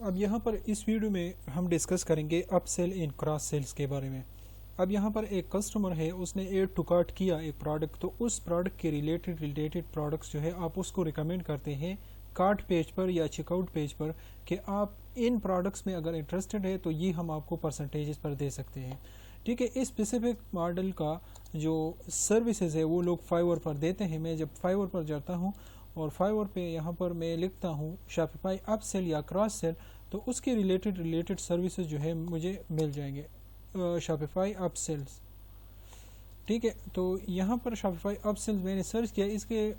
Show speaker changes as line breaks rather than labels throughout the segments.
اب یہاں پر اس ویڈیو میں ہم ڈسکس کریں گے اپ سیل ان کراس سیلز کے بارے میں. اب یہاں پر ایک کسٹمر ہے, اس نے ایڈ ٹو کارٹ کیا ایک پروڈکٹ, تو اس پروڈکٹ کے ریلیٹڈ پروڈکٹس جو ہے آپ اس کو ریکمینڈ کرتے ہیں کارٹ پیج پر یا چیک آؤٹ پیج پر کہ آپ ان پروڈکٹس میں اگر انٹرسٹڈ ہے تو یہ ہم آپ کو پرسنٹیجز پر دے سکتے ہیں. ٹھیک ہے, اس اسپیسیفک ماڈل کا جو سروسز ہے وہ لوگ فائیور پر دیتے ہیں. میں جب فائیور پر جاتا ہوں اور فائیور پہ یہاں پر میں لکھتا ہوں شاپیفائی اپ سیل یا کراس سیل, تو اس کے ریلیٹڈ سروسز جو ہے مجھے مل جائیں گے شاپیفائی اپ سیلز. ٹھیک ہے, تو یہاں پر شاپیفائی اپ سیلز میں نے سرچ کیا, اس کے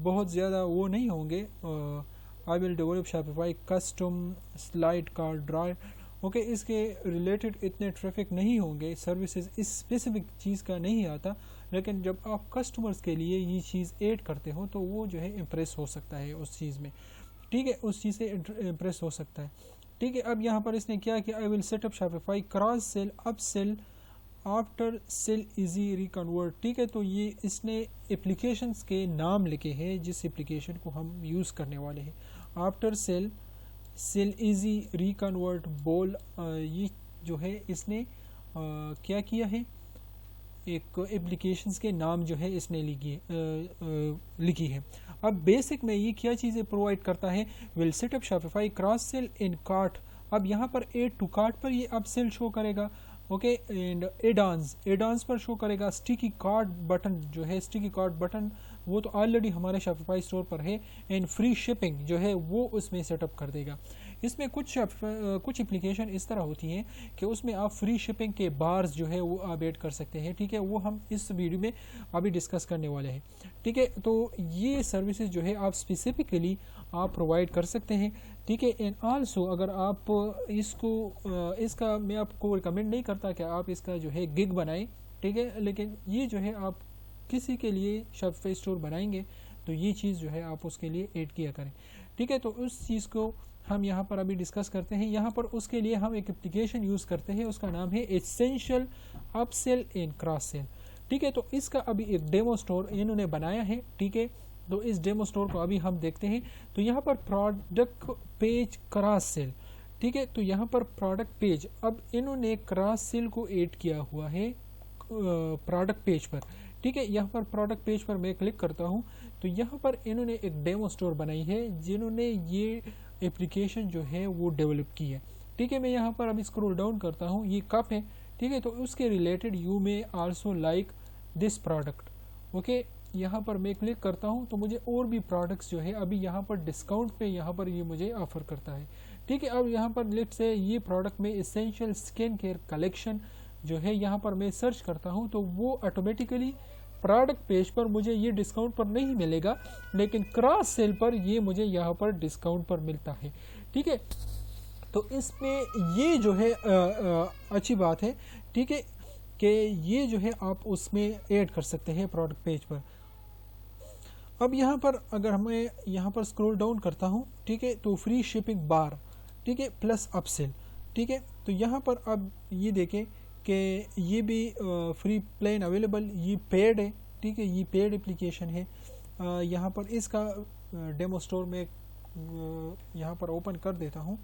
بہت زیادہ وہ نہیں ہوں گے. I will develop Shopify custom slide cart drawer. Okay, اس کے ریلیٹڈ اتنے ٹریفک نہیں ہوں گے, سروسز اس اسپیسیفک چیز کا نہیں آتا, لیکن جب آپ کسٹمرز کے لیے یہ چیز ایڈ کرتے ہو تو وہ جو ہے امپریس ہو سکتا ہے اس چیز میں. ٹھیک ہے, اس چیز سے امپریس ہو سکتا ہے. ٹھیک ہے, اب یہاں پر اس نے کیا کہ I will set up Shopify cross sell upsell after sell easy ReConvert. ٹھیک ہے, تو یہ اس نے اپلیکیشنز کے نام لکھے ہیں جس اپلیکیشن کو ہم یوز کرنے والے ہیں. آفٹر سیل ایزی ریکنورٹ بول, یہ جو ہے اس نے کیا کیا ہے, ایک اپلیکیشنز کے نام جو ہے اس نے لکھی ہے. اب بیسک میں یہ کیا چیزیں پرووائڈ کرتا ہے, will set up Shopify cross sell in cart. اب یہاں پر ایڈ ٹو کارٹ پر یہ اپ سیل شو کرے گا. اوکے, اینڈ ایڈانس پر شو کرے گا. اسٹیکی کارٹ بٹن جو ہے, اسٹیکی کارٹ بٹن وہ تو آلریڈی ہمارے شاپیفائی اسٹور پر ہے, اینڈ فری شپنگ جو ہے وہ اس میں سیٹ اپ کر دے گا. اس میں کچھ اپلیکیشن اس طرح ہوتی ہیں کہ اس میں آپ فری شپنگ کے بارز جو ہے وہ آپ ایڈ کر سکتے ہیں. ٹھیک ہے, وہ ہم اس ویڈیو میں ابھی ڈسکس کرنے والے ہیں. ٹھیک ہے, تو یہ سروسز جو ہے آپ اسپیسیفکلی آپ پرووائڈ کر سکتے ہیں. ٹھیک ہے, اینڈ آلسو اگر آپ اس کا میں آپ کو ریکمینڈ نہیں کرتا کہ آپ اس کا جو ہے گگ بنائیں. ٹھیک ہے, لیکن یہ جو ہے آپ کسی کے لیے شاپیفائی اسٹور بنائیں گے تو یہ چیز جو ہے آپ اس کے لیے ایڈ کیا کریں. ٹھیک ہے, تو اس چیز کو ہم یہاں پر ابھی ڈسکس کرتے ہیں. یہاں پر اس کے لیے ہم ایک اپلیکیشن یوز کرتے ہیں, اس کا نام ہے ایسینشل اپ سیل ان کراس سیل. ٹھیک ہے, تو اس کا ابھی ایک ڈیمو اسٹور انہوں نے بنایا ہے. ٹھیک ہے, تو اس ڈیمو اسٹور کو ابھی ہم دیکھتے ہیں. تو یہاں پر پروڈکٹ پیج کراس سیل. ٹھیک ہے, تو یہاں پر پروڈکٹ پیج, اب انہوں نے کراس سیل کو ایڈ کیا ہوا ہے پروڈکٹ پیج پر. ٹھیک ہے, یہاں پر پروڈکٹ پیج پر میں کلک کرتا ہوں تو یہاں پر انہوں نے ایک ڈیمو اسٹور بنائی ہے جنہوں نے یہ اپلیکیشن جو ہے وہ ڈیولپ کی ہے. ٹھیک ہے, میں یہاں پر ابھی اسکرول ڈاؤن کرتا ہوں, یہ کپ ہے. ٹھیک ہے, تو اس کے ریلیٹڈ یو میں also like this product. Okay, یہاں پر میں کلک کرتا ہوں تو مجھے اور بھی پروڈکٹس جو ہے ابھی یہاں پر ڈسکاؤنٹ پہ یہاں پر یہ مجھے آفر کرتا ہے. ٹھیک ہے, اب یہاں پر لیٹ سے یہ پروڈکٹ میں اسینشیل اسکن کیئر کلیکشن جو ہے یہاں پر میں سرچ کرتا ہوں تو وہ آٹومیٹیکلی پروڈکٹ پیج پر مجھے یہ ڈسکاؤنٹ پر نہیں ملے گا, لیکن کراس سیل پر یہ مجھے یہاں پر ڈسکاؤنٹ پر ملتا ہے. ٹھیک ہے, تو اس میں یہ جو ہے اچھی بات ہے. ٹھیک ہے, کہ یہ جو ہے آپ اس میں ایڈ کر سکتے ہیں پروڈکٹ پیج پر. اب یہاں پر اگر ہمیں یہاں پر اسکرول ڈاؤن کرتا ہوں, ٹھیک ہے, تو فری شپنگ بار, ٹھیک ہے, پلس اپ سیل. ٹھیک ہے, تو یہاں پر اب یہ دیکھیں کہ یہ بھی فری پلین اویلیبل, یہ پیڈ ہے. ٹھیک ہے, یہ پیڈ اپلیکیشن ہے. یہاں پر اس کا ڈیمو اسٹور میں یہاں پر اوپن کر دیتا ہوں.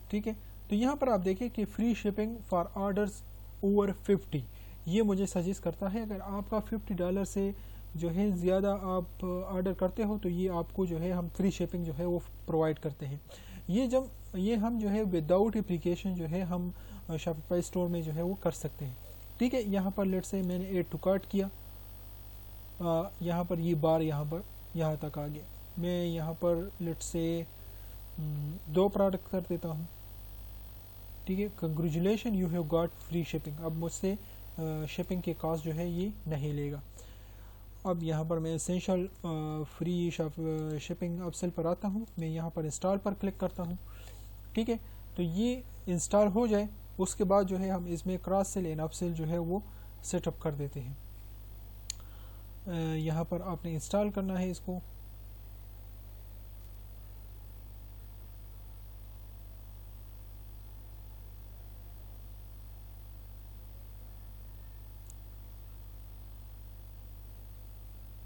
ٹھیک ہے, تو یہاں پر آپ دیکھیں کہ free shipping for orders over 50, یہ مجھے سجیسٹ کرتا ہے اگر آپ کا $50 سے جو ہے زیادہ آپ آرڈر کرتے ہو تو یہ آپ کو جو ہے ہم فری شپنگ جو ہے وہ پرووائڈ کرتے ہیں. یہ ہم جو ہے وداؤٹ اپلیکیشن جو ہے ہم شاپیفائی اسٹور میں جو ہے وہ کر سکتے ہیں. ٹھیک ہے, یہاں پر لیٹ سے میں نے ایڈ ٹو کارٹ کیا, یہاں پر یہ بار یہاں تک آ گیا. میں یہاں پر لیٹ سے 2 پروڈکٹ کر دیتا ہوں. ٹھیک ہے, congratulation you have got free shipping. اب مجھ سے شپنگ کے کاسٹ جو ہے یہ نہیں لے گا. اب یہاں پر میں اسینشل فری شپنگ اپ سیل پر آتا ہوں, میں یہاں پر انسٹال پر کلک کرتا ہوں. ٹھیک ہے, تو یہ انسٹال ہو جائے اس کے بعد جو ہے ہم اس میں cross sell and up sell جو ہے وہ سیٹ اپ کر دیتے ہیں. یہاں پر آپ نے انسٹال کرنا ہے اس کو.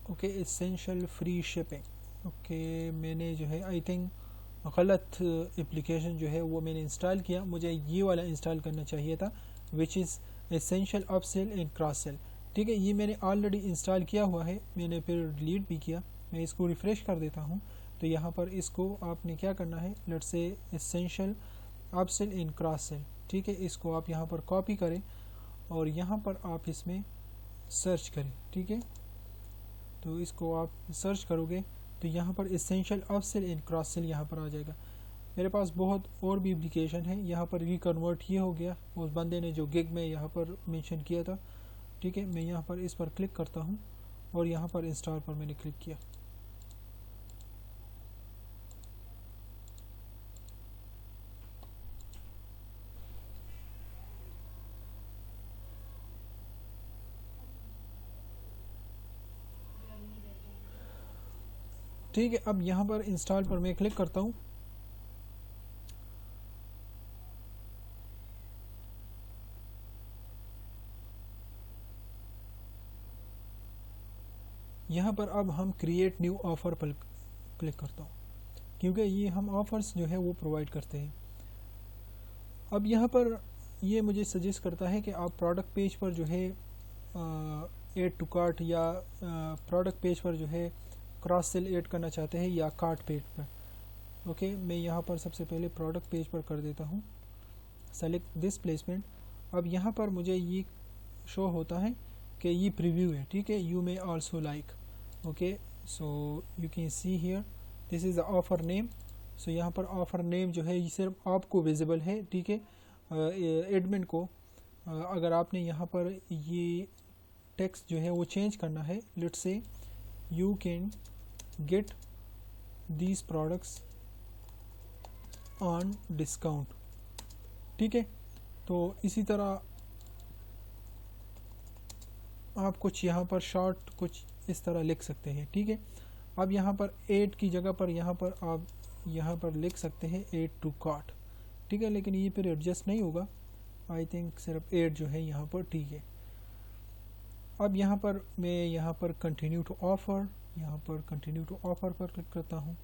Okay, essential free shipping. Okay, میں نے جو ہے آئی تھنک غلط اپلیکیشن جو ہے وہ میں نے انسٹال کیا. مجھے یہ والا انسٹال کرنا چاہیے تھا which is essential up sell and cross sell. ٹھیک ہے, یہ میں نے آلریڈی انسٹال کیا ہوا ہے, میں نے پھر ڈیلیٹ بھی کیا. میں اس کو ریفریش کر دیتا ہوں تو یہاں پر اس کو آپ نے کیا کرنا ہے, let's say essential up sell and cross sell. ٹھیک ہے, اس کو آپ یہاں پر کاپی کریں اور یہاں پر آپ اس میں سرچ کریں. ٹھیک ہے, تو اس کو آپ سرچ کرو گے تو یہاں پر essential up sell and cross sell یہاں پر آ جائے گا. میرے پاس بہت اور بھی اپلیکیشن ہے. یہاں پر ریکنورٹ یہ ہو گیا اس بندے نے جو گگ میں یہاں پر مینشن کیا تھا. ٹھیک ہے, میں یہاں پر اس پر کلک کرتا ہوں اور یہاں پر انسٹال پر میں نے کلک کیا. ٹھیک ہے, اب یہاں پر انسٹال پر میں کلک کرتا ہوں. یہاں پر اب ہم کریٹ نیو آفر پر کلک کرتا ہوں کیونکہ یہ ہم آفرز جو ہے وہ پرووائڈ کرتے ہیں. اب یہاں پر یہ مجھے سجیسٹ کرتا ہے کہ آپ پروڈکٹ پیج پر جو ہے ایڈ ٹو کارٹ یا پروڈکٹ پیج پر جو ہے کراس سیل ایڈ کرنا چاہتے ہیں یا کارٹ پیج پر. اوکے, میں یہاں پر سب سے پہلے پروڈکٹ پیج پر کر دیتا ہوں, سلیکٹ دس پلیسمنٹ. اب یہاں پر مجھے یہ شو ہوتا ہے کہ یہ پریویو ہے. ٹھیک ہے, you may also like. Okay, so you can see here this is the offer name. سو یہاں پر آفر نیم جو ہے یہ صرف آپ کو ویزیبل ہے. ٹھیک ہے, ایڈمن کو اگر آپ نے یہاں پر یہ ٹیکسٹ جو ہے وہ چینج کرنا ہے, let's say you can get these products on discount. ٹھیک ہے, تو اسی طرح آپ کچھ یہاں پر شارٹ کچھ اس طرح لکھ سکتے ہیں. ٹھیک ہے, اب یہاں پر ایڈ کی جگہ پر یہاں پر آپ یہاں پر لکھ سکتے ہیں ایڈ ٹو کارٹ. ٹھیک ہے, لیکن یہ پھر ایڈجسٹ نہیں ہوگا. آئی تھنک صرف ایڈ جو ہے یہاں پر ٹھیک ہے. اب یہاں پر میں یہاں پر کنٹینیو ٹو آفر, یہاں پر کنٹینیو ٹو آفر پر کلک کرتا ہوں.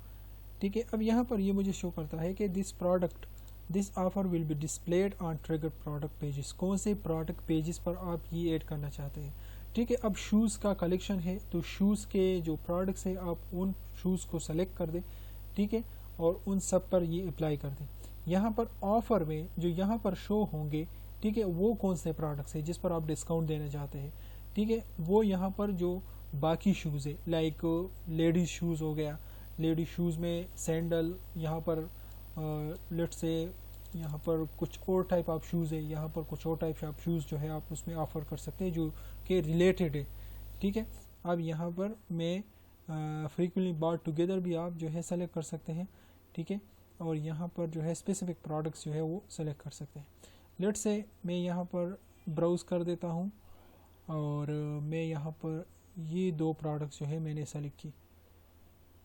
ٹھیک ہے, اب یہاں پر یہ مجھے شو کرتا ہے کہ this offer will be displayed on trigger product pages. کون سے پروڈکٹ پیجز پر آپ یہ ایڈ کرنا چاہتے ہیں. ٹھیک ہے, اب شوز کا کلیکشن ہے تو شوز کے جو پروڈکٹس ہیں آپ ان شوز کو سلیکٹ کر دیں. ٹھیک ہے, اور ان سب پر یہ اپلائی کر دیں. یہاں پر آفر میں جو یہاں پر شو ہوں گے, ٹھیک ہے, وہ کون سے پروڈکٹس ہیں جس پر آپ ڈسکاؤنٹ دینا چاہتے ہیں. ٹھیک ہے, وہ یہاں پر جو باقی شوز ہے لائک لیڈیز شوز ہو گیا, لیڈیز شوز میں سینڈل, یہاں پر لیٹ سے یہاں پر کچھ اور ٹائپ آف شوز ہے, یہاں پر کچھ اور ٹائپ آف شوز جو ہے آپ اس میں آفر کر سکتے ہیں جو کہ ریلیٹڈ ہے. ٹھیک ہے, اب یہاں پر میں فریکوینٹلی باٹ ٹوگیدر بھی آپ جو ہے سلیکٹ کر سکتے ہیں. ٹھیک ہے, اور یہاں پر جو ہے اسپیسیفک پروڈکٹس جو ہے وہ سلیکٹ کر سکتے ہیں. لیٹ سے میں یہاں پر براؤز کر دیتا ہوں اور میں یہاں پر یہ دو پروڈکٹس جو ہے میں نے سلیکٹ کی.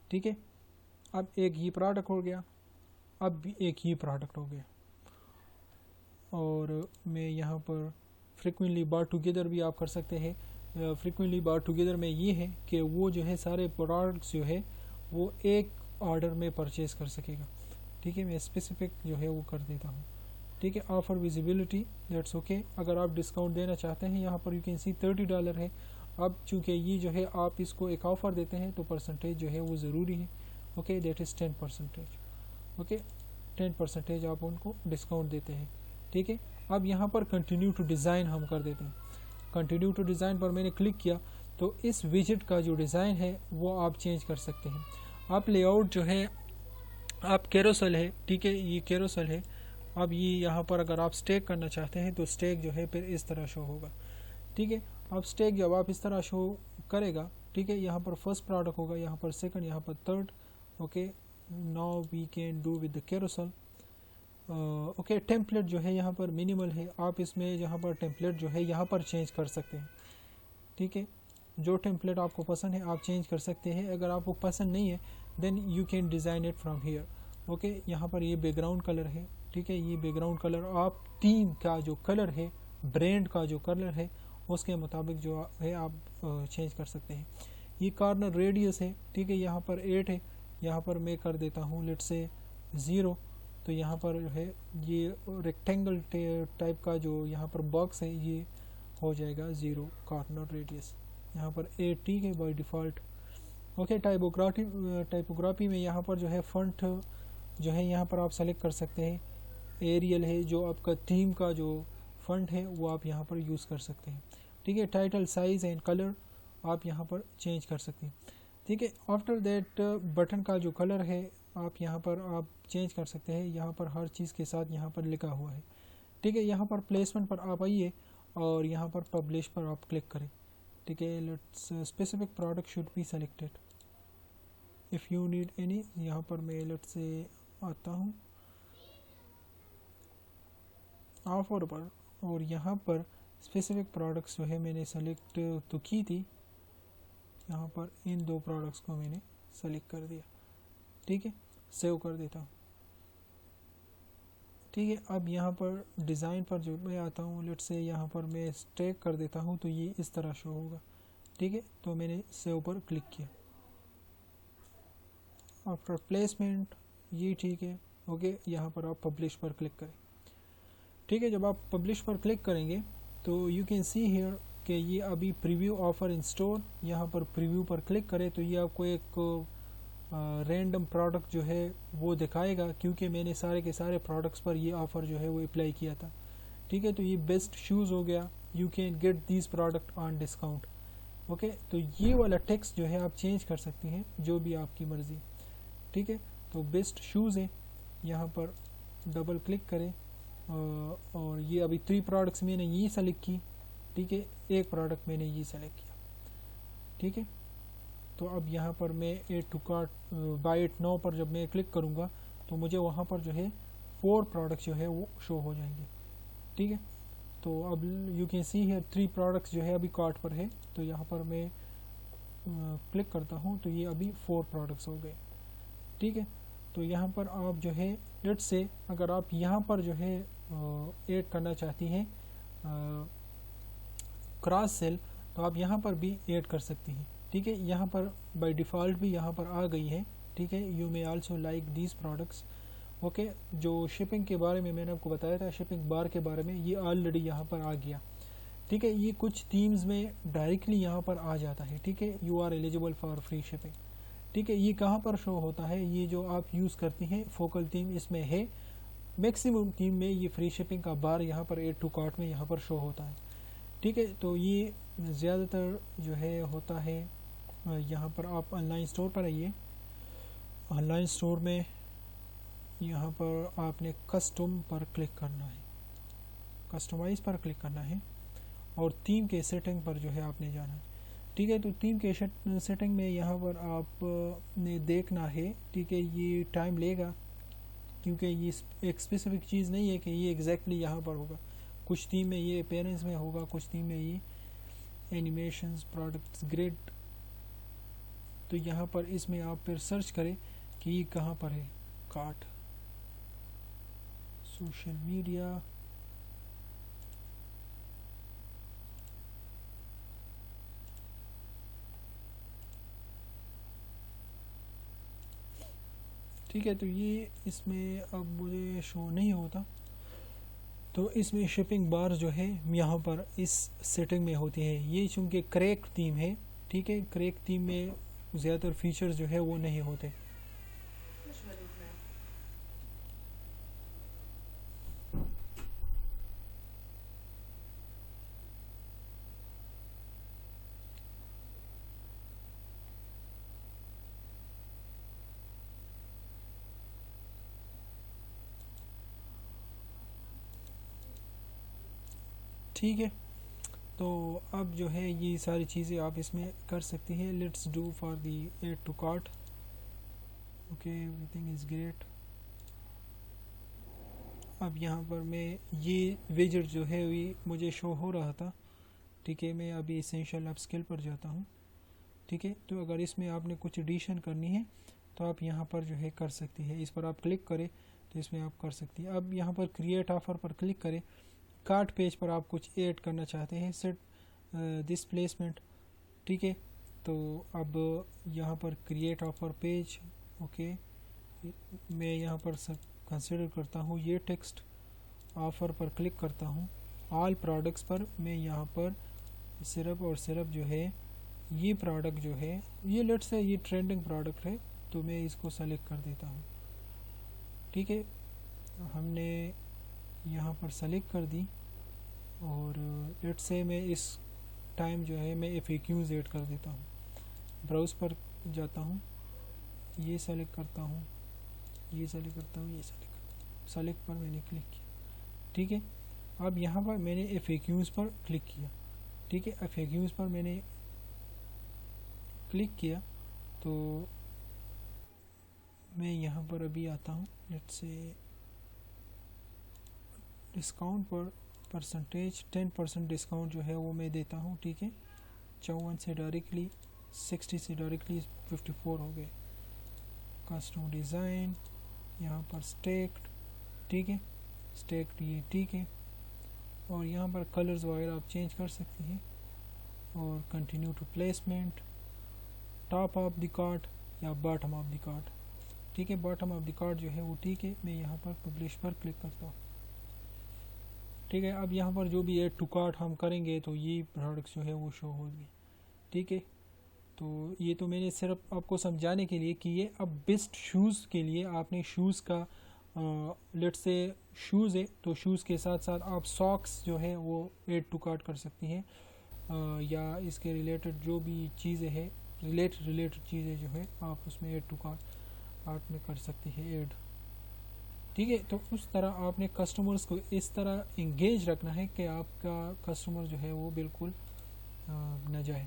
ٹھیک ہے, اب ایک یہ پروڈکٹ ہو گیا, اب بھی ایک یہ پروڈکٹ ہو گیا, اور میں یہاں پر فریکوینٹلی باٹ ٹوگیدر بھی آپ کر سکتے ہیں. فریکوینٹلی باٹ ٹوگیدر میں یہ ہے کہ وہ جو ہے سارے پروڈکٹس جو ہے وہ ایک آرڈر میں پرچیز کر سکے گا. ٹھیک ہے, میں اسپیسیفک جو ہے وہ کر دیتا ہوں. ٹھیک ہے, آفر ویزیبلٹی دیٹس اوکے. اگر آپ ڈسکاؤنٹ دینا چاہتے ہیں یہاں پر یو کین سی $30 ہے. اب چونکہ یہ جو ہے آپ اس کو ایک آفر دیتے ہیں تو پرسنٹیج جو ہے وہ ضروری ہے. Okay, that is 10%. اوکے, 10% آپ ان کو ڈسکاؤنٹ دیتے ہیں. ٹھیک ہے, اب یہاں پر کنٹینیو ٹو ڈیزائن ہم کر دیتے ہیں. کنٹینیو ٹو ڈیزائن پر میں نے کلک کیا تو اس ویجٹ کا جو ڈیزائن ہے وہ آپ چینج کر سکتے ہیں. آپ لے آؤٹ جو ہے آپ کیروسل ہے. ٹھیک ہے, یہ کیروسل ہے. اب یہ یہاں پر اگر آپ سٹیک کرنا چاہتے ہیں تو سٹیک جو ہے پھر اس طرح شو ہوگا. ٹھیک ہے, اب سٹیک جب آپ اس طرح شو کرے گا, ٹھیک ہے, یہاں پر فرسٹ پروڈکٹ ہوگا, یہاں پر سیکنڈ, یہاں پر third. Okay, now we can do with the carousel. Okay, template جو ہے یہاں پر منیمل ہے. آپ اس میں یہاں پر ٹیمپلیٹ جو ہے یہاں پر چینج کر سکتے ہیں. ٹھیک ہے, جو ٹیمپلیٹ آپ کو پسند ہے آپ چینج کر سکتے ہیں. اگر آپ کو پسند نہیں ہے then you can design it from here. Okay, یہاں پر یہ بیک گراؤنڈ کلر ہے. ٹھیک ہے, یہ بیک گراؤنڈ کلر آپ تین کا جو کلر ہے, برینڈ کا جو کلر ہے اس کے مطابق جو ہے آپ چینج کر سکتے ہیں. یہ کارنر ریڈیس ہے. ٹھیک ہے, یہاں پر 8 ہے. یہاں پر میں کر دیتا ہوں لیٹ سے 0 تو یہاں پر جو ہے یہ ریکٹینگل ٹائپ کا جو یہاں پر باکس ہے یہ ہو جائے گا 0 کارنر ریڈیس یہاں پر 8 ٹھیک ہے بائی ڈیفالٹ. اوکے ٹائپوگرافی میں یہاں پر جو ہے فنٹ جو ہے یہاں پر آپ سلیکٹ کر سکتے ہیں. ایریل ہے جو آپ کا تھیم کا جو فنٹ ہے وہ آپ یہاں پر یوز کر سکتے ہیں. ٹھیک ہے ٹائٹل سائز اینڈ کلر آپ یہاں پر چینج کر سکتے ہیں. ٹھیک ہے آفٹر دیٹ بٹن کا جو کلر ہے آپ یہاں پر آپ چینج کر سکتے ہیں. یہاں پر ہر چیز کے ساتھ یہاں پر لکھا ہوا ہے. ٹھیک ہے یہاں پر پلیسمنٹ پر آپ آئیے اور یہاں پر پبلش پر آپ کلک کریں. ٹھیک ہے let's specific product should be selected if you need any. یہاں پر میں لیٹ سے آتا ہوں آفر پر اور یہاں پر اسپیسیفک پروڈکٹس جو ہے میں نے سلیکٹ تو کی تھی. یہاں پر ان 2 پروڈکٹس کو میں نے سلیکٹ کر دیا. ٹھیک ہے سیو کر دیتا ہوں. ٹھیک ہے اب یہاں پر ڈیزائن پر جو میں آتا ہوں لیٹ سے یہاں پر میں اسٹیک کر دیتا ہوں تو یہ اس طرح شو ہوگا. ٹھیک ہے تو میں نے سیو پر کلک کیا. آفٹر پلیسمنٹ یہ ٹھیک ہے اوکے یہاں پر آپ پبلش پر کلک کریں. ٹھیک ہے جب آپ پبلش پر کلک کریں گے تو یو کین سی ہیئر کہ یہ ابھی پریویو آفر ان اسٹور. یہاں پر پریویو پر کلک کرے تو یہ آپ کو ایک رینڈم پروڈکٹ جو ہے وہ دکھائے گا کیونکہ میں نے سارے کے سارے پروڈکٹس پر یہ آفر جو ہے وہ اپلائی کیا تھا. ٹھیک ہے تو یہ بیسٹ شوز ہو گیا. You can get these product on discount. Okay تو یہ والا ٹیکسٹ جو ہے آپ چینج کر سکتے ہیں جو بھی آپ کی مرضی. ٹھیک ہے تو بیسٹ شوز ہے یہاں پر ڈبل کلک کریں اور یہ ابھی 3 پروڈکٹس میں نے یہ سلیکٹ کی. ٹھیک ہے ایک پروڈکٹ میں نے یہ سلیکٹ کیا. ٹھیک ہے تو اب یہاں پر میں add to cart buy it now پر جب میں کلک کروں گا تو مجھے وہاں پر جو ہے 4 پروڈکٹس جو ہے وہ شو ہو جائیں گے. ٹھیک ہے تو اب یو کین سی ہے 3 پروڈکٹس جو ہے ابھی کارٹ پر ہے تو یہاں پر میں کلک کرتا ہوں تو یہ ابھی 4 پروڈکٹس ہو گئے. ٹھیک ہے تو یہاں پر آپ جو ہے لیٹ سے اگر آپ یہاں پر جو ہے ایڈ کرنا چاہتی ہیں کراس سیل تو آپ یہاں پر بھی ایڈ کر سکتی ہیں. ٹھیک ہے یہاں پر بائی ڈیفالٹ بھی یہاں پر آ گئی ہے. ٹھیک ہے you may also like these products. Okay جو شپنگ کے بارے میں نے آپ کو بتایا تھا شپنگ بار کے بارے میں یہ آلریڈی یہاں پر آ گیا. ٹھیک ہے یہ کچھ تھیمز میں ڈائریکٹلی یہاں پر آ جاتا ہے. ٹھیک ہے you are eligible for free shipping. ٹھیک ہے یہ کہاں پر شو ہوتا ہے یہ جو آپ یوز کرتی ہیں فوکل تھیم اس میں ہے. میکسیمم تھیم میں یہ فری شپنگ کا بار یہاں پر ایڈ ٹو کارٹ میں یہاں پر شو ہوتا ہے. ٹھیک ہے تو یہ زیادہ تر جو ہے ہوتا ہے یہاں پر آپ آن لائن اسٹور پر آئیے. آن لائن اسٹور میں یہاں پر آپ نے کسٹم پر کلک کرنا ہے. کسٹمائز پر کلک کرنا ہے اور تھیم کے سیٹنگ پر جو ہے آپ نے جانا ہے. ٹھیک ہے تو تھیم کے سیٹنگ میں یہاں پر آپ نے دیکھنا ہے. ٹھیک ہے یہ ٹائم لے گا کیونکہ یہ ایک اسپیسیفک چیز نہیں ہے کہ یہ ایگزیکٹلی یہاں پر ہوگا. کچھ تھیم میں یہ اپیرنس میں ہوگا کچھ تھیم میں یہ اینیمیشنز پروڈکٹس گریڈ. تو یہاں پر اس میں آپ پھر سرچ کریں کہ یہ کہاں پر ہے. کارٹ سوشل میڈیا ٹھیک ہے تو یہ اس میں اب مجھے شو نہیں ہوتا. تو اس میں شپنگ بار جو ہے یہاں پر اس سیٹنگ میں ہوتی ہے. یہ چونکہ کریک تھیم ہے. ٹھیک ہے کریک تھیم میں زیادہ تر فیچرز جو ہے وہ نہیں ہوتے. ٹھیک ہے تو اب جو ہے یہ ساری چیزیں آپ اس میں کر سکتی ہیں. Let's do for the add to cart. Okay everything is great. اب یہاں پر میں یہ ویجٹ جو ہے مجھے شو ہو رہا تھا. ٹھیک ہے میں ابھی اسینشل اپ اسکل پر جاتا ہوں. ٹھیک ہے تو اگر اس میں آپ نے کچھ ایڈیشن کرنی ہے تو آپ یہاں پر جو ہے کر سکتی ہے. اس پر آپ کلک کریں تو اس میں آپ کر سکتی ہیں. اب یہاں پر کریٹ آفر پر کلک کریں. کارٹ پیج پر آپ کچھ ایڈ کرنا چاہتے ہیں سیٹ دس پلیسمنٹ. ٹھیک ہے تو اب یہاں پر کریٹ آفر پیج اوکے میں یہاں پر کنسیڈر کرتا ہوں یہ ٹیکسٹ، آفر پر کلک کرتا ہوں، آل پروڈکٹس پر میں یہاں پر صرف اور صرف جو ہے یہ پروڈکٹ جو ہے یہ لیٹ سے یہ ٹرینڈنگ پروڈکٹ ہے تو میں اس کو سلیکٹ کر دیتا ہوں. ٹھیک ہے، ہم نے یہاں پر سلیکٹ کر دی اور لیٹ سے میں اس ٹائم جو ہے میں FAQs ایڈ کر دیتا ہوں. براؤز پر جاتا ہوں، یہ سلیکٹ کرتا ہوں، یہ سلیکٹ کرتا ہوں، یہ سلیکٹ کرتا ہوں، سلیکٹ پر میں نے کلک کیا. ٹھیک ہے، اب یہاں پر میں نے FAQs پر کلک کیا. ٹھیک ہے، FAQs پر میں نے کلک کیا تو میں یہاں پر ابھی آتا ہوں. لیٹ سے ڈسکاؤنٹ پر پرسنٹیج 10% ڈسکاؤنٹ جو ہے وہ میں دیتا ہوں. ٹھیک ہے، 54 سے ڈائریکٹلی 60 سے ڈائریکٹلی 54 ہو گئے. کسٹم ڈیزائن یہاں پر اسٹیکڈ، ٹھیک ہے اسٹیکڈ یہ ٹھیک ہے، اور یہاں پر کلرز وغیرہ آپ چینج کر سکتی ہیں. اور continue to placement, top of the cart یا باٹم آف دی کارٹ. ٹھیک ہے، باٹم آف دی کارٹ جو ہے وہ ٹھیک ہے. میں یہاں پر پبلش پر کلک کرتا ہوں. ٹھیک ہے، اب یہاں پر جو بھی ایڈ ٹو کارٹ ہم کریں گے تو یہ پروڈکٹس جو ہے وہ شو ہوگی. ٹھیک ہے، تو یہ تو میں نے صرف آپ کو سمجھانے کے لیے کہ یہ اب بیسٹ شوز کے لیے آپ نے شوز کا لیٹ سے شوز ہے تو شوز کے ساتھ ساتھ آپ ساکس جو ہے وہ ایڈ ٹو کارٹ کر سکتی ہیں، یا اس کے ریلیٹڈ جو بھی چیزیں ہیں ریلیٹڈ چیزیں جو ہے آپ اس میں ایڈ ٹو کارٹ میں کر سکتی ہیں ایڈ. ٹھیک ہے، تو اس طرح آپ نے کسٹمرز کو اس طرح انگیج رکھنا ہے کہ آپ کا کسٹمر جو ہے وہ بالکل نہ جائے.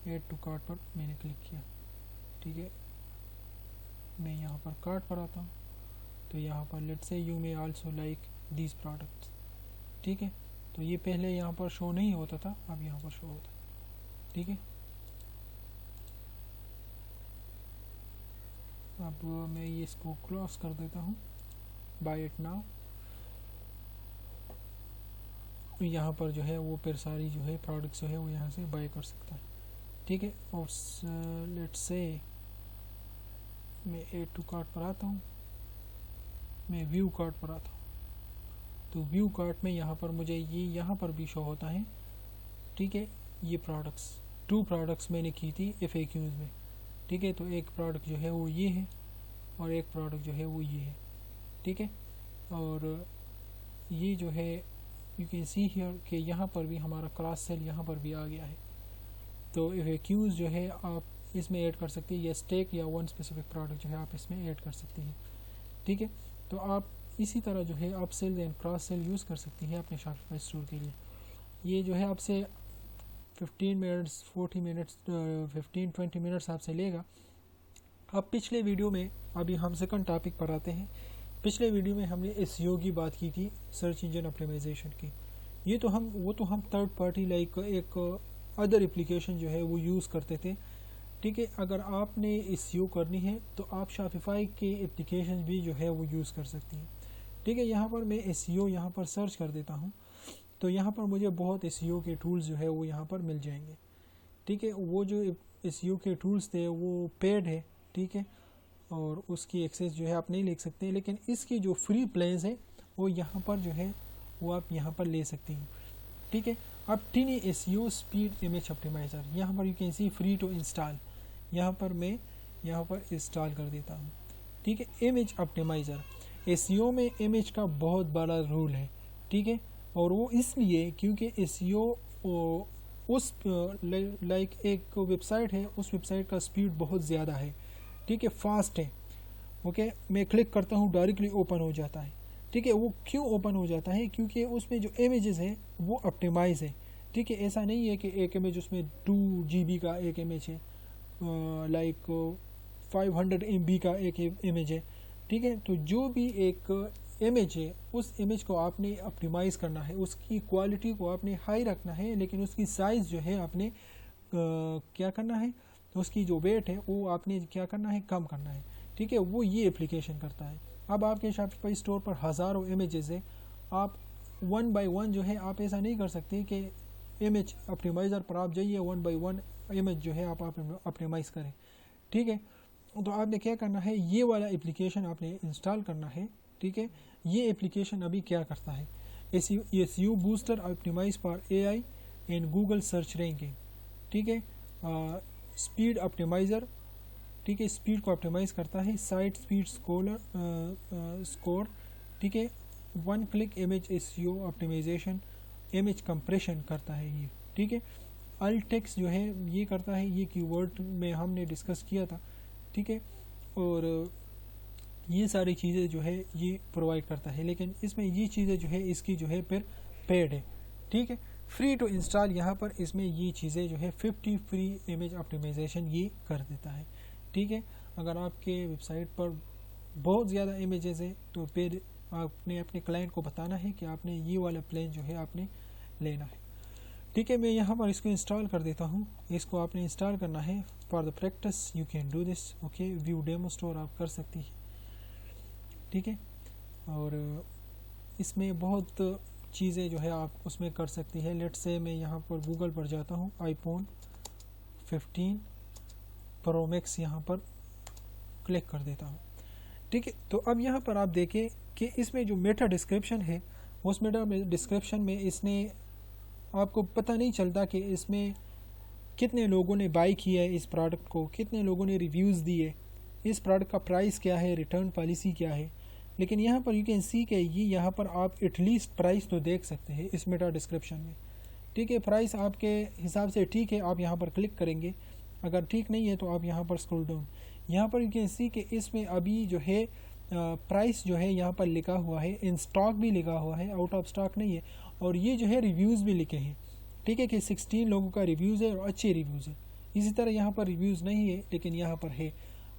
ایڈ ٹو کارٹ پر میں نے کلک کیا. ٹھیک ہے، میں یہاں پر کارٹ پر آتا ہوں تو یہاں پر لیٹ سے یو میں آلسو لائک دیز پروڈکٹس. ٹھیک ہے، تو یہ پہلے یہاں پر شو نہیں ہوتا تھا، اب یہاں پر شو ہوتا ہے. ٹھیک ہے، اب میں یہ اس کو کلوز کر دیتا ہوں. بائی اٹ ناؤ، یہاں پر جو ہے وہ پھر ساری جو ہے پروڈکٹس جو ہے وہ یہاں سے بائی کر سکتا ہے. ٹھیک ہے، اور لیٹ سے میں ایڈ ٹو کارٹ پر آتا ہوں، میں ویو کارٹ پر آتا ہوں تو ویو کارٹ میں یہاں پر مجھے یہ یہاں پر بھی شو ہوتا ہے. ٹھیک ہے، یہ پروڈکٹس 2 پروڈکٹس میں نے کی تھی FAQs میں. ٹھیک ہے، تو ایک پروڈکٹ جو ہے وہ یہ ہے اور ایک پروڈکٹ جو ہے وہ یہ ہے. ٹھیک ہے، اور یہ جو ہے یو کین سی ہیئر کہ یہاں پر بھی ہمارا کراس سیل یہاں پر بھی آ گیا ہے. تو FAQs جو ہے آپ اس میں ایڈ کر سکتے ہیں، یا اسٹیک یا ون اسپیسیفک پروڈکٹ جو ہے آپ اس میں ایڈ کر سکتے ہیں. ٹھیک ہے، تو آپ اسی طرح جو ہے آپ sell and cross sell use کر سکتی ہیں اپنے شاپیفائی اسٹور کے لیے. یہ جو ہے آپ سے 15 منٹس 40 منٹس 15-20 منٹس آپ سے لے گا. اب پچھلے ویڈیو میں ابھی ہم سیکنڈ ٹاپک پر آتے ہیں. پچھلے ویڈیو میں ہم نے SEO کی بات کی تھی، سرچ انجن اپٹیمائزیشن کی. وہ تو ہم تھرڈ پارٹی لائک ایک ادر اپلیکیشن جو ہے وہ یوز کرتے تھے. ٹھیک ہے، اگر آپ نے SEO کرنی ہے تو آپ شاپیفائی کے اپلیکیشن بھی جو ہے وہ یوز کر سکتی ہیں. ٹھیک ہے، یہاں پر میں SEO یہاں پر سرچ کر دیتا ہوں تو یہاں پر مجھے بہت SEO کے ٹولز جو ہے وہ یہاں پر مل جائیں گے. ٹھیک ہے، وہ جو SEO کے ٹولز تھے وہ پیڈ ہے. ٹھیک ہے، اور اس کی ایکسیس جو ہے آپ نہیں لے سکتے، لیکن اس کی جو فری پلانز ہے وہ یہاں پر جو ہے وہ آپ یہاں پر لے سکتے ہیں. ٹھیک ہے، اب tiny SEO speed image optimizer یہاں پر you can see free to install, یہاں پر میں یہاں پر انسٹال کر دیتا ہوں. ٹھیک ہے، امیج اپٹیمائزر SEO میں امیج کا بہت بڑا رول ہے. ٹھیک ہے، اور وہ اس لیے کیونکہ SEO اس لائک ایک ویب سائٹ ہے، اس ویب سائٹ کا سپیڈ بہت زیادہ ہے. ٹھیک ہے، فاسٹ ہے. اوکے، میں کلک کرتا ہوں ڈائریکٹلی اوپن ہو جاتا ہے. ٹھیک ہے، وہ کیوں اوپن ہو جاتا ہے؟ کیونکہ اس میں جو امیجز ہیں وہ اپٹیمائز ہے. ٹھیک ہے، ایسا نہیں ہے کہ ایک امیج اس میں 2 GB کا ایک امیج ہے، لائک 500 MB کا ایک امیج ہے. ٹھیک ہے، تو جو بھی ایک امیج ہے اس امیج کو آپ نے اپٹیمائز کرنا ہے، اس کی کوالٹی کو آپ نے ہائی رکھنا ہے، لیکن اس کی سائز جو ہے آپ نے کیا کرنا ہے، اس کی جو ویٹ ہے وہ آپ نے کیا کرنا ہے، کم کرنا ہے. ٹھیک ہے، وہ یہ اپلیکیشن کرتا ہے. اب آپ کے شاپیفائی اسٹور پر ہزاروں امیجز ہیں، آپ 1 by 1 جو ہے آپ ایسا نہیں کر سکتے کہ امیج اپٹیمائزر پر آپ جائیے 1 by 1 امیج جو ہے آپ اپٹیمائز کریں. ٹھیک ہے، تو آپ نے کیا کرنا ہے, یہ والا اپلیکیشن آپ نے انسٹال کرنا ہے, ٹھیک ہے. یہ اپلیکیشن ابھی کیا کرتا ہے, S U booster optimize for A I and Google search ranking, ٹھیک ہے. اسپیڈ آپٹیمائزر, ٹھیک ہے, اسپیڈ کو آپٹیمائز کرتا ہے. سائٹ اسپیڈ اسکور, ٹھیک ہے. One click image S U optimization, image compression کرتا ہے یہ, ٹھیک ہے. الٹیکس جو ہے یہ کرتا ہے, یہ کی ورڈ میں ہم نے ڈسکس کیا تھا, ٹھیک ہے. اور یہ ساری چیزیں جو ہے یہ پرووائڈ کرتا ہے, لیکن اس میں یہ چیزیں جو ہے اس کی جو ہے پھر پیڈ ہے, ٹھیک ہے. فری ٹو انسٹال, یہاں پر اس میں یہ چیزیں جو ہے 50 فری امیج آپٹیمائزیشن یہ کر دیتا ہے, ٹھیک ہے. اگر آپ کے ویب سائٹ پر بہت زیادہ امیجز ہیں تو پھر آپ نے اپنے کلائنٹ کو بتانا ہے کہ آپ نے یہ والا پلان جو ہے آپ نے لینا ہے, ٹھیک ہے. میں یہاں پر اس کو انسٹال کر دیتا ہوں. اس کو آپ نے انسٹال کرنا ہے. For the practice you can do this, okay. View demo store آپ کر سکتی ہیں, ٹھیک ہے. اور اس میں بہت چیزیں جو ہے آپ اس میں کر سکتی ہے. لیٹ سے میں یہاں پر گوگل پر جاتا ہوں, آئی فون 15 پرو میکس یہاں پر کلک کر دیتا ہوں, ٹھیک ہے. تو اب یہاں پر آپ دیکھیں کہ اس میں جو میٹا ڈسکرپشن ہے, اس میٹا ڈسکرپشن میں اس نے آپ کو پتہ نہیں چلتا کہ اس میں کتنے لوگوں نے بائی کیا ہے اس پروڈکٹ کو, کتنے لوگوں نے ریویوز دیے, اس پروڈکٹ کا پرائس کیا ہے, ریٹرن پالیسی کیا ہے. لیکن یہاں پر یو کین سی کہ یہاں پر آپ ایٹ لیسٹ پرائس تو دیکھ سکتے ہیں اس میٹا ڈسکرپشن میں, ٹھیک ہے. پرائس آپ کے حساب سے ٹھیک ہے, آپ یہاں پر کلک کریں گے. اگر ٹھیک نہیں ہے تو آپ یہاں پر اسکرول ڈاؤن, یہاں پر یو کین سی کہ اس میں ابھی جو ہے پرائس جو ہے یہاں پر لکھا ہوا ہے, ان اسٹاک بھی لکھا ہوا ہے, آؤٹ آف اسٹاک نہیں ہے. اور یہ جو ہے ریویوز بھی لکھے ہیں, ٹھیک ہے, کہ 16 لوگوں کا ریویوز ہے اور اچھے ریویوز ہیں. اسی طرح یہاں پر ریویوز نہیں ہے لیکن یہاں پر ہے.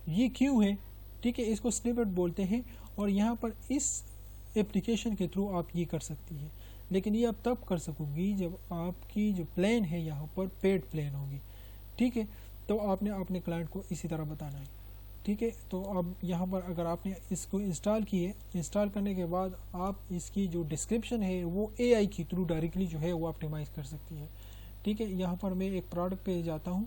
یہ کیوں ہے, ٹھیک ہے, اس کو سنیپٹ بولتے ہیں. اور یہاں پر اس اپلیکیشن کے تھرو آپ یہ کر سکتی ہیں, لیکن یہ آپ تب کر سکو گی جب آپ کی جو پلان ہے یہاں پر پیڈ پلان ہوگی, ٹھیک ہے. تو آپ نے اپنے کلائنٹ کو اسی طرح بتانا ہے, ٹھیک ہے. تو اب یہاں پر اگر آپ نے اس کو انسٹال کیے, انسٹال کرنے کے بعد آپ اس کی جو ڈسکرپشن ہے وہ اے آئی کے تھرو ڈائریکٹلی جو ہے وہ آپٹیمائز کر سکتی ہے, ٹھیک ہے. یہاں پر میں ایک پروڈکٹ پہ جاتا ہوں,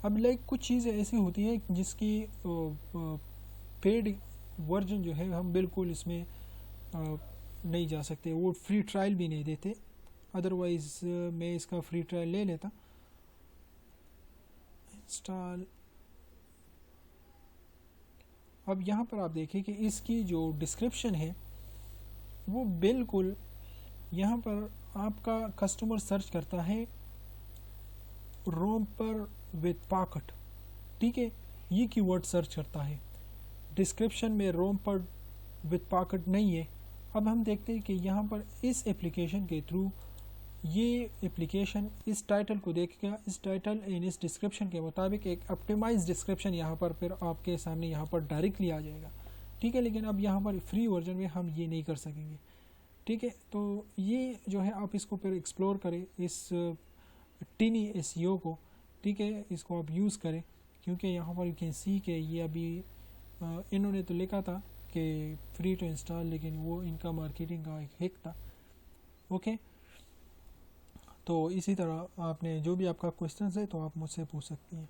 اب لائک کچھ چیزیں ایسی ہوتی ہیں جس کی پیڈ ورژن جو ہے ہم بالکل اس میں نہیں جا سکتے, وہ فری ٹرائل بھی نہیں دیتے. ادروائز میں اس کا فری ٹرائل لے لیتا. انسٹال, اب یہاں پر آپ دیکھیں کہ اس کی جو ڈسکرپشن ہے وہ بالکل یہاں پر آپ کا کسٹمر سرچ کرتا ہے رومپر وتھ پاکٹ, ٹھیک ہے, یہ کی ورڈ سرچ کرتا ہے. ڈسکرپشن میں رومپر وتھ پاکٹ نہیں ہے. اب ہم دیکھتے ہیں کہ یہاں پر اس ایپلیکیشن کے تھرو یہ ایپلیکیشن اس ٹائٹل کو دیکھ گیا, اس ٹائٹل اینڈ اس ڈسکرپشن کے مطابق ایک آپٹیمائز ڈسکرپشن یہاں پر پھر آپ کے سامنے یہاں پر ڈائریکٹلی آ جائے گا, ٹھیک ہے. لیکن اب یہاں پر فری ورژن میں ہم یہ نہیں کر سکیں گے, ٹھیک ہے. تو یہ جو ہے آپ اس کو پھر ایکسپلور کریں, اس ٹینی ایس ای او کو, ٹھیک ہے, اس کو آپ یوز کریں. کیونکہ یہاں پر یو کین سی کہ یہ ابھی انہوں نے تو لکھا تھا کہ فری ٹو انسٹال, لیکن وہ ان کا مارکیٹنگ کا ایک ہیک تھا, اوکے. تو اسی طرح آپ نے جو بھی آپ کا کوشچنز ہے تو آپ مجھ سے پوچھ سکتی ہیں.